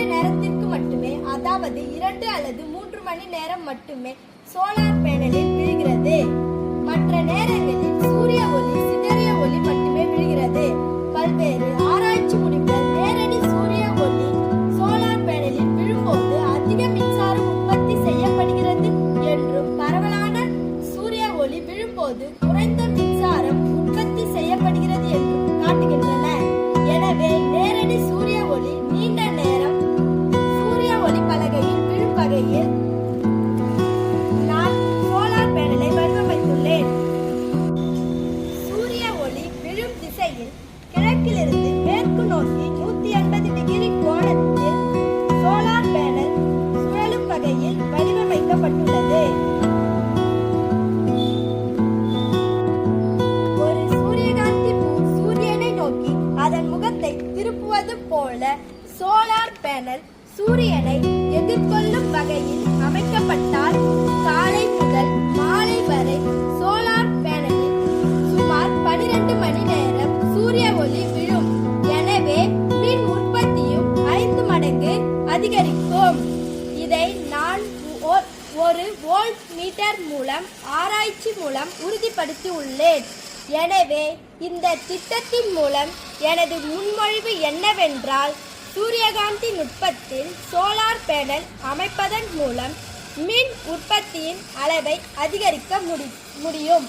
குறிப்பிட்ட நேரத்திற்கு மட்டுமே, அதாவது 2 அல்லது 3 மணி நேரம் மட்டுமே சோலார் பேனலில் விழுகிறது. மற்ற நேரங்களில் சூரிய ஒளி சிதறிய ஒளி மட்டுமே விழுகிறது. பல்வேறு ஆராய்ச்சி முடிவுகள் நேரடி சூரிய ஒளி சோலார் பேனலில் விழும்போது அதிக மின்சாரம் உற்பத்தி செய்யப்படுகிறது என்றும், பரவலான சூரிய ஒளி விழும்போது குறைந்த மின்சாரம் உற்பத்தி செய்யப்படுகிறது என்றும் காட்டுகின்றன. எனவே நேரடி சூரிய ஒளி நீண்ட நேரம் சூரிய ஒளி பலகையில் விழும் வகையில் நான் சோலார் பேனலை வடிவமைத்துள்ளேன். சூரிய ஒளி விழும் திசையில் கிழக்கிலிருந்து மேற்கு நோக்கி 180 டிகிரி கோணத்தில் சோலார் பேனல் சுழலும் வகையில் வடிவமைக்கப்பட்டுள்ளது. ஒரு சூரியகாந்தி பூ சூரியனை நோக்கி அதன் முகத்தை திருப்புவது போல சோலார் பேனல் சூரியனை எதிர்கொள்ளும் வகையில் அமைக்கப்பட்டால் காலை முதல் மாலை வரை சோலார் பேனலில் சுமார் 12 மணி நேரம் சூரிய ஒளி விழும். எனவே மின் உற்பத்தியும் 5 மடங்கு அதிகரிக்கும். இதை நான் ஒரு வோல்ட் மீட்டர் மூலம் ஆராய்ச்சி மூலம் உறுதிப்படுத்தி உள்ளேன். எனவே இந்த திட்டத்தின் மூலம் எனது முன்மொழிவு என்னவென்றால், சூரியகாந்தி நுட்பத்தில் சோலார் பேனல் அமைப்பதன் மூலம் மின் உற்பத்தியின் அளவை அதிகரிக்க முடியும்.